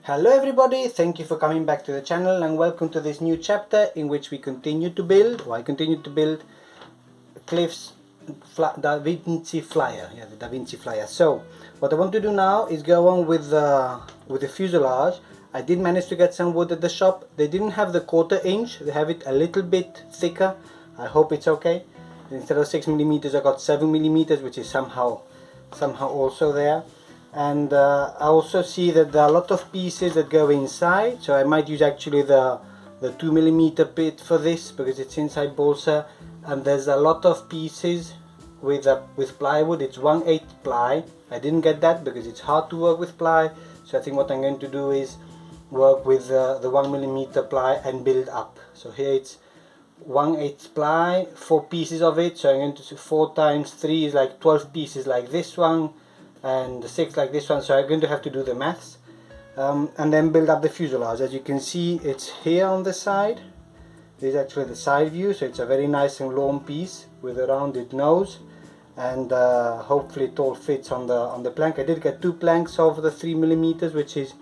Hello everybody, thank you for coming back to the channel and welcome to this new chapter in which we continue to build, or I continue to build Cliff's Da Vinci Flyer. Yeah, the Da Vinci Flyer. So what I want to do now is go on with the fuselage. I did manage to get some wood at the shop. They didn't have the 1/4 inch, they have it a little bit thicker. I hope it's okay. Instead of 6mm I got 7mm, which is somehow also there. And I also see that there are a lot of pieces that go inside, so I might use actually the 2mm bit for this because it's inside balsa. And there's a lot of pieces with plywood. It's 1/8 ply. I didn't get that because it's hard to work with ply, so I think what I'm going to do is work with the 1mm ply and build up. So here it's 1/8 ply, 4 pieces of it, so I'm going to do 4 times 3 is like 12 pieces like this one, and 6 like this one, so I'm going to have to do the maths, and then build up the fuselage. As you can see, it's here on the side. This is actually the side view, so it's a very nice and long piece with a rounded nose, and hopefully it all fits on the plank. I did get 2 planks of the 3mm, which is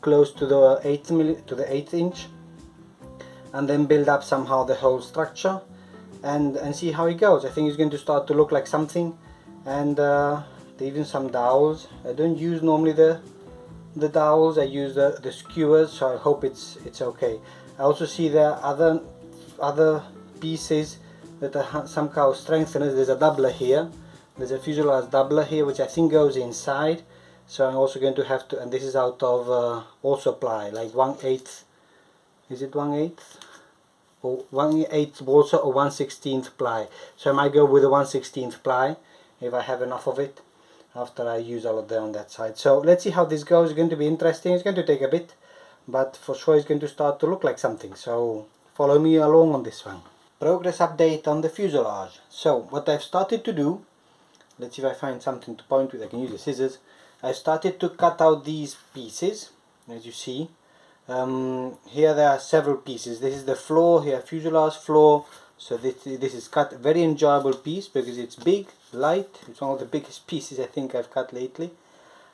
close to the 8th inch, and then build up somehow the whole structure and see how it goes. I think it's going to start to look like something. And even some dowels. I don't use normally the dowels, I use the skewers, so I hope it's okay. I also see there are other pieces that are somehow strengthened. There's a doubler here, there's a fuselage doubler here which I think goes inside, so I'm also going to have to, and this is out of also ply, like 1/8, is it 1/8? Or 1/8 balsa or 1/16 ply, so I might go with the 1/16 ply if I have enough of it after I use all of them on that side. So let's see how this goes. It's going to be interesting. It's going to take a bit, but for sure it's going to start to look like something, so follow me along on this one. Progress update on the fuselage. So what I've started to do, let's see if I find something to point with. I can use the scissors. I started to cut out these pieces, as you see. Here there are several pieces. This is the floor here, fuselage floor. So this is cut, very enjoyable piece because it's big, light. It's one of the biggest pieces I think I've cut lately.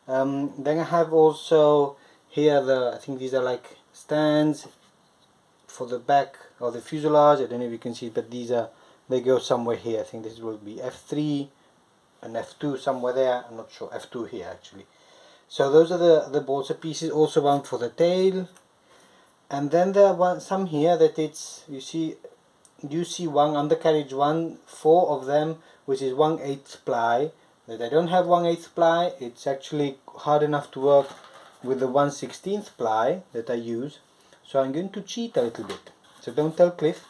Then I have also here I think these are like stands for the back of the fuselage. I don't know if you can see, but they go somewhere here. I think this will be F3 and F2 somewhere there. I'm not sure. F2 here actually. So those are the balsa pieces. Also one for the tail. And then there are some here that you see one undercarriage, 4 of them, which is 1/8 ply. That I don't have 1/8 ply. It's actually hard enough to work with the 1/16 ply that I use. So I'm going to cheat a little bit. So don't tell Cliff.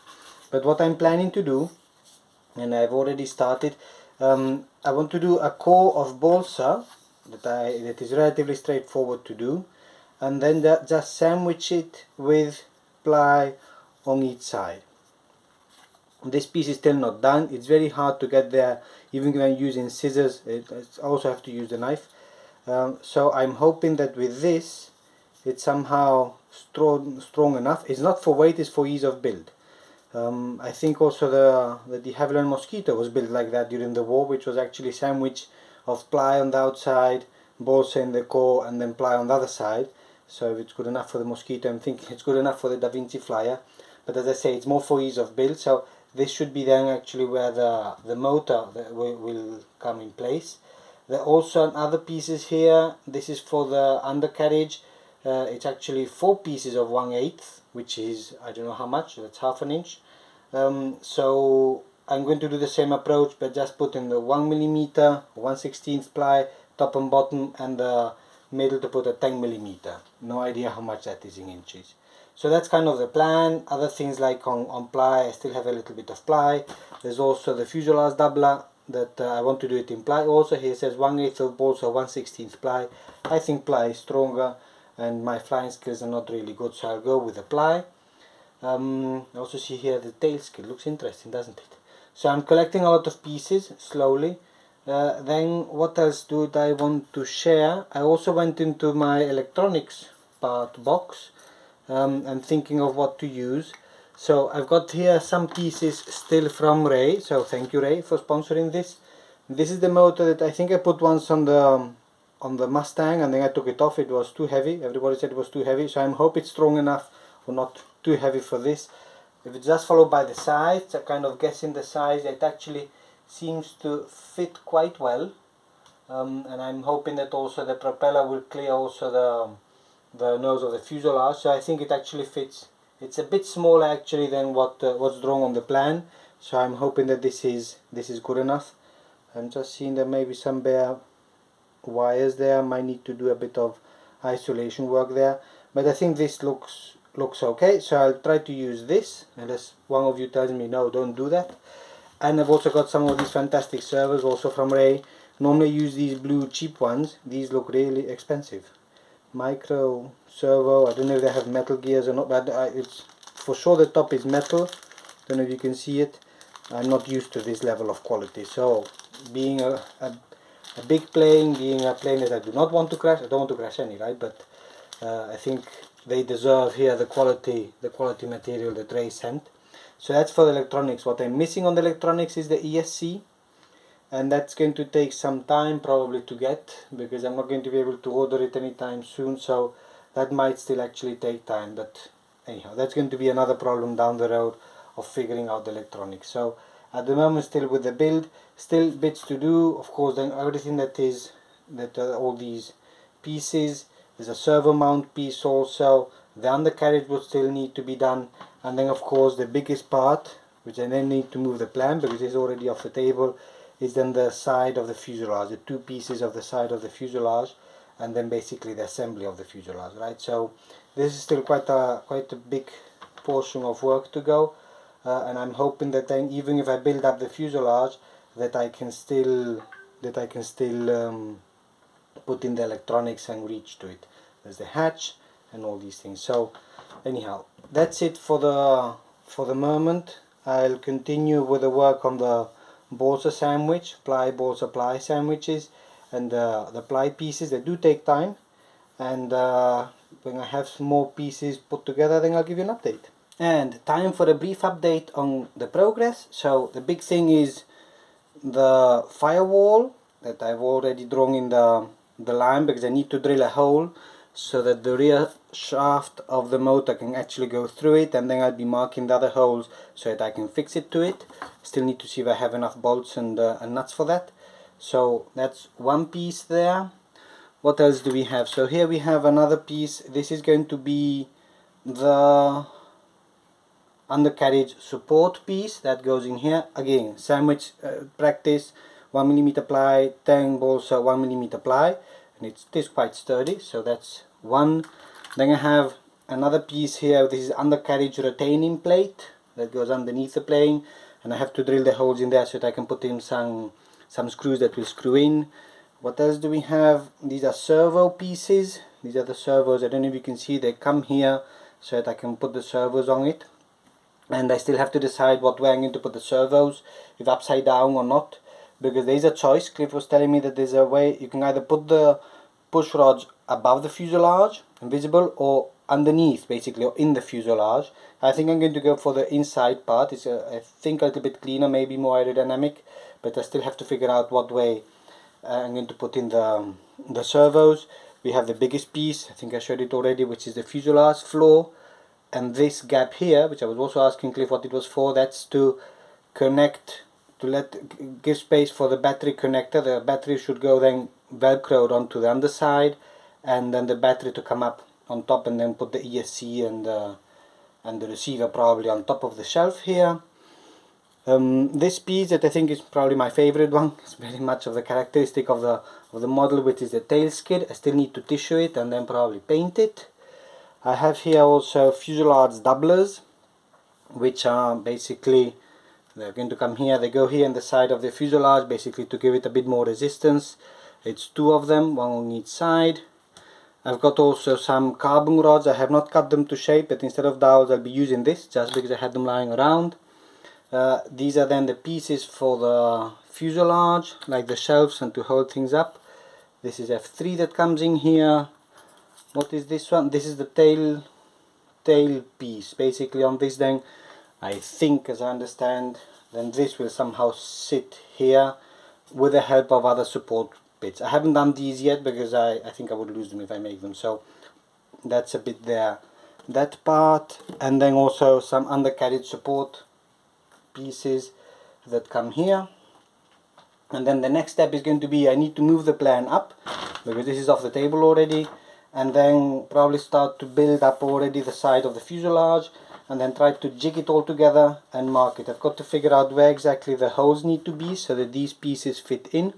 But what I'm planning to do, and I've already started, I want to do a core of balsa that is relatively straightforward to do, and then just sandwich it with ply on each side. This piece is still not done. It's very hard to get there, even when using scissors. I also have to use the knife. So I'm hoping that with this it's somehow strong enough. It's not for weight, it's for ease of build. I think also the de Havilland Mosquito was built like that during the war, which was actually sandwich of ply on the outside, balsa in the core, and then ply on the other side. So if it's good enough for the Mosquito, I'm thinking it's good enough for the Da Vinci Flyer. But as I say, it's more for ease of build. So this should be then actually where the motor will come in place. There are also other pieces here. This is for the undercarriage. It's actually 4 pieces of 1/8, which is, I don't know how much, that's half an inch. So I'm going to do the same approach, but just put in the 1mm, 1/16 ply, top and bottom, and the middle to put a 10mm. No idea how much that is in inches. So that's kind of the plan. Other things like on ply, I still have a little bit of ply. There's also the fuselage doubler that I want to do it in ply. Also here it says 1/8 of balsa, 1/16 ply. I think ply is stronger and my flying skills are not really good, so I'll go with the ply. I also see here the tail skill. Looks interesting, doesn't it? So I'm collecting a lot of pieces slowly. Then what else do I want to share? I also went into my electronics part box. And thinking of what to use. So I've got here some pieces still from Ray, so thank you Ray for sponsoring this. This is the motor that I think I put once on on the Mustang, and then I took it off. It was too heavy. Everybody said it was too heavy, so I hope it's strong enough or not too heavy for this. If it's just followed by the size, I'm kind of guessing the size, it actually seems to fit quite well. And I'm hoping that also the propeller will clear also the nose of the fuselage, so I think it actually fits. It's a bit smaller actually than what's drawn on the plan, so I'm hoping that this is good enough. I'm just seeing there may be some bare wires there. Might need to do a bit of isolation work there, but I think this looks okay, so I'll try to use this unless one of you tells me no, don't do that. And I've also got some of these fantastic servos also from Ray. Normally I use these blue cheap ones. These look really expensive. Micro servo, I don't know if they have metal gears or not, but it's for sure the top is metal. Don't know if you can see it. I'm not used to this level of quality, so being a big plane, being a plane that I do not want to crash, I don't want to crash any, right, but I think they deserve here the quality material that Ray sent. So that's for the electronics. What I'm missing on the electronics is the ESC, and that's going to take some time probably to get, because I'm not going to be able to order it anytime soon, so that might still actually take time. But anyhow, that's going to be another problem down the road of figuring out the electronics. So at the moment still with the build, still bits to do. Of course, then everything all these pieces, there's a servo mount piece also, the undercarriage will still need to be done, and then of course the biggest part, which I then need to move the plan because it's already off the table, is then the side of the fuselage, the two pieces of the side of the fuselage, and then basically the assembly of the fuselage, right? So this is still quite a big portion of work to go, and I'm hoping that then even if I build up the fuselage, that I can still put in the electronics and reach to it. There's the hatch and all these things. So anyhow, that's it for the moment. I'll continue with the work on the balsa sandwich, balsa ply sandwiches, and the ply pieces. They do take time, and when I have some more pieces put together, then I'll give you an update. And time for a brief update on the progress. So the big thing is the firewall that I've already drawn in the line, because I need to drill a hole so that the rear shaft of the motor can actually go through it, and then I'll be marking the other holes so that I can fix it to it. Still need to see if I have enough bolts and nuts for that. So that's one piece there. What else do we have? So here we have another piece. This is going to be the undercarriage support piece that goes in here. Again, sandwich practice, 1mm ply, 10 balsa 1mm ply, and it is quite sturdy, so that's one. Then I have another piece here. This is undercarriage retaining plate that goes underneath the plane, and I have to drill the holes in there so that I can put in some screws that will screw in. What else do we have? These are servo pieces. These are the servos. I don't know if you can see, they come here so that I can put the servos on it. And I still have to decide what way I'm going to put the servos, if upside down or not, because there's a choice. Cliff was telling me that there's a way you can either put the push rods above the fuselage, invisible, or underneath, basically, or in the fuselage. I think I'm going to go for the inside part. It's I think a little bit cleaner, maybe more aerodynamic, but I still have to figure out what way I'm going to put in the servos. We have the biggest piece, I think I showed it already, which is the fuselage floor. And this gap here, which I was also asking Cliff what it was for, that's to connect, give space for the battery connector. The battery should go then velcroed onto the underside, and then the battery to come up on top, and then put the ESC and the receiver probably on top of the shelf here. This piece that I think is probably my favorite one, it's very much of the characteristic of the model, which is the tail skid. I still need to tissue it and then probably paint it. I have here also fuselage doublers, which are basically, they're going to come here, they go here in the side of the fuselage, basically to give it a bit more resistance. It's two of them, one on each side. I've got also some carbon rods. I have not cut them to shape, but instead of dowels I'll be using this, just because I had them lying around. These are then the pieces for the fuselage, like the shelves and to hold things up. This is F3 that comes in here. What is this one? This is the tail piece. Basically on this then, I think, as I understand, then this will somehow sit here with the help of other support bits. I haven't done these yet because I think I would lose them if I make them, so that's a bit there, that part. And then also some undercarriage support pieces that come here. And then the next step is going to be, I need to move the plan up because this is off the table already, and then probably start to build up already the side of the fuselage, and then try to jig it all together and mark it. I've got to figure out where exactly the holes need to be so that these pieces fit in,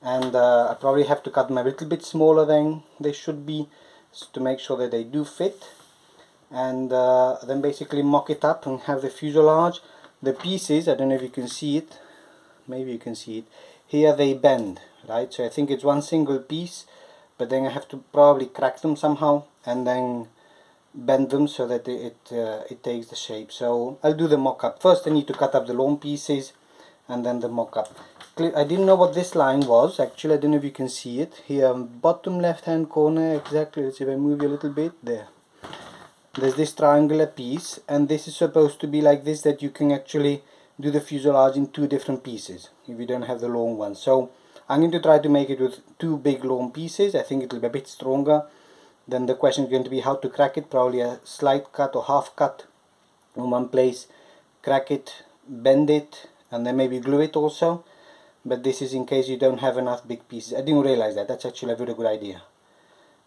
and I probably have to cut them a little bit smaller than they should be to make sure that they do fit, and then basically mock it up and have the fuselage. The pieces, I don't know if you can see it, maybe you can see it, here they bend, right? So I think it's one single piece, but then I have to probably crack them somehow and then bend them so that it takes the shape. So I'll do the mock-up. First I need to cut up the long pieces and then the mock-up. I didn't know what this line was actually. I don't know if you can see it here, bottom left hand corner exactly. Let's see if I move you a little bit. There, there's this triangular piece, and this is supposed to be like this, that you can actually do the fuselage in two different pieces if you don't have the long one. So I'm going to try to make it with two big long pieces. I think it'll be a bit stronger. Then the question is going to be how to crack it. Probably a slight cut or half cut in one place, crack it, bend it, and then maybe glue it also. But this is in case you don't have enough big pieces. I didn't realize that. That's actually a very good idea.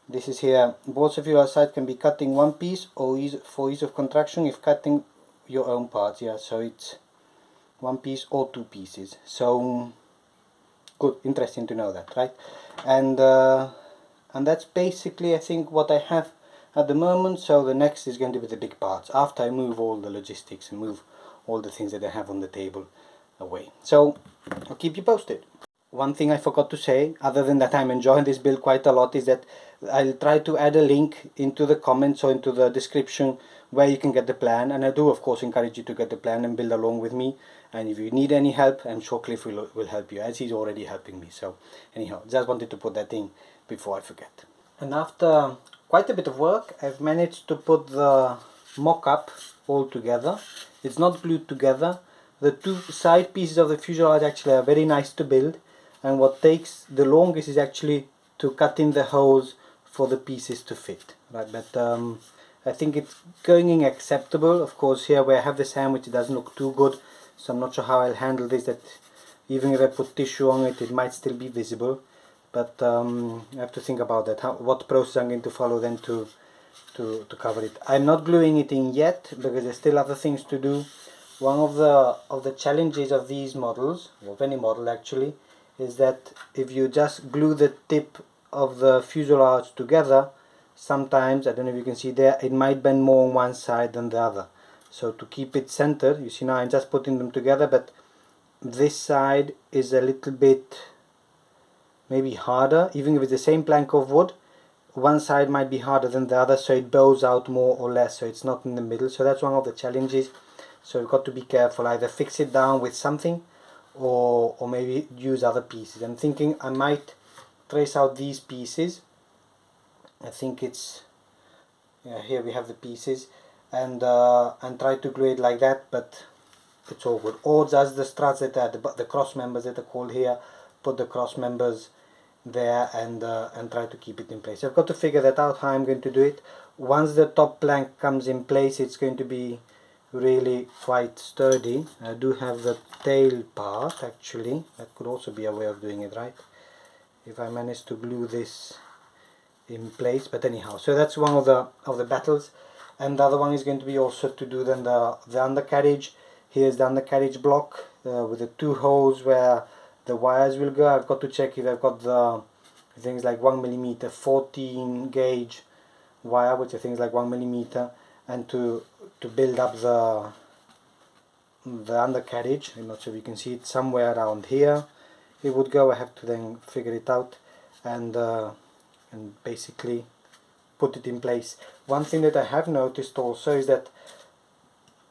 This is here, both of your side can be cutting one piece, or for ease of contraction if cutting your own parts. Yeah, so it's one piece or two pieces. So good, interesting to know that, right? And that's basically I think what I have at the moment. So the next is going to be the big parts after I move all the logistics and move all the things that I have on the table away. So I'll keep you posted. One thing I forgot to say, other than that I'm enjoying this build quite a lot, is that I'll try to add a link into the comments or into the description where you can get the plan, and I do of course encourage you to get the plan and build along with me. And if you need any help, I'm sure Cliff will help you, as he's already helping me. So anyhow, just wanted to put that in before I forget. And after quite a bit of work, I've managed to put the mock-up all together. It's not glued together. The two side pieces of the fuselage actually are very nice to build, and what takes the longest is actually to cut in the holes for the pieces to fit, right? But I think it's going in acceptable. Of course, here where I have the sandwich, it doesn't look too good, so I'm not sure how I'll handle this, that even if I put tissue on it, it might still be visible. But I have to think about that, what process I'm going to follow then to cover it. I'm not gluing it in yet because there's still other things to do. One of the challenges of these models, of any model actually, is that if you just glue the tip of the fuselage together, sometimes, I don't know if you can see there, it might bend more on one side than the other. So to keep it centered, you see now I'm just putting them together, but this side is a little bit maybe harder. Even if it's the same plank of wood, one side might be harder than the other, so it bows out more or less, so it's not in the middle. So that's one of the challenges. So you've got to be careful, either fix it down with something or maybe use other pieces. I'm thinking I might trace out these pieces. I think it's, yeah, here we have the pieces, and try to glue it like that, but it's all good. Or just the struts that are the cross members that are called here, put the cross members there and try to keep it in place. I've got to figure that out, how I'm going to do it. Once the top plank comes in place, it's going to be really quite sturdy. I do have the tail part actually. That could also be a way of doing it, right? If I manage to glue this in place. But anyhow, so that's one of the battles. And the other one is going to be also to do then the undercarriage. Here's the undercarriage block with the two holes where the wires will go. I've got to check if I've got the things like 1mm 14 gauge wire, which I think is like 1mm, and to build up the undercarriage. I'm not sure if you can see it, somewhere around here it would go. I have to then figure it out and basically put it in place. One thing that I have noticed also is that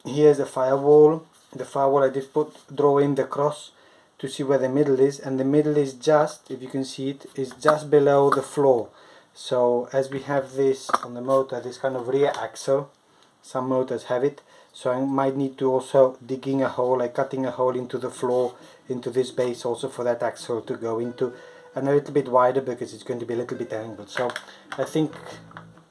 here's the firewall. The firewall I did draw in the cross to see where the middle is, and the middle is just, if you can see it, is just below the floor. So as we have this on the motor, this kind of rear axle, some motors have it, so I might need to also digging a hole, like cutting a hole into the floor, into this base also for that axle to go into. and a little bit wider because it's going to be a little bit angled. So I think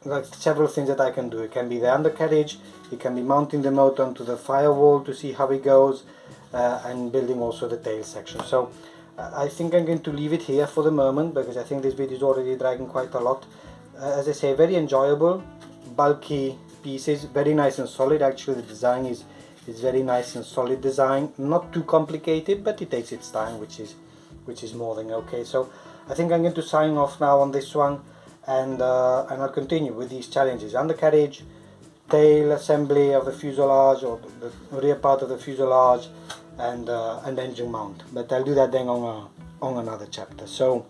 like several things that I can do. It can be the undercarriage, it can be mounting the motor onto the firewall to see how it goes, and building also the tail section. So I think I'm going to leave it here for the moment because I think this video is already dragging quite a lot. As I say, very enjoyable, bulky pieces, very nice and solid. Actually the design is very nice and solid design, not too complicated, but it takes its time, which is more than okay. So I think I'm going to sign off now on this one, and I'll continue with these challenges: undercarriage, tail assembly of the fuselage, or the rear part of the fuselage, and engine mount. But I'll do that then on another chapter. So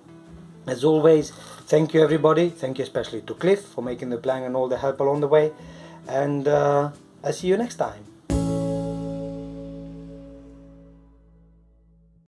as always, thank you everybody, thank you especially to Cliff for making the plan and all the help along the way, and I'll see you next time.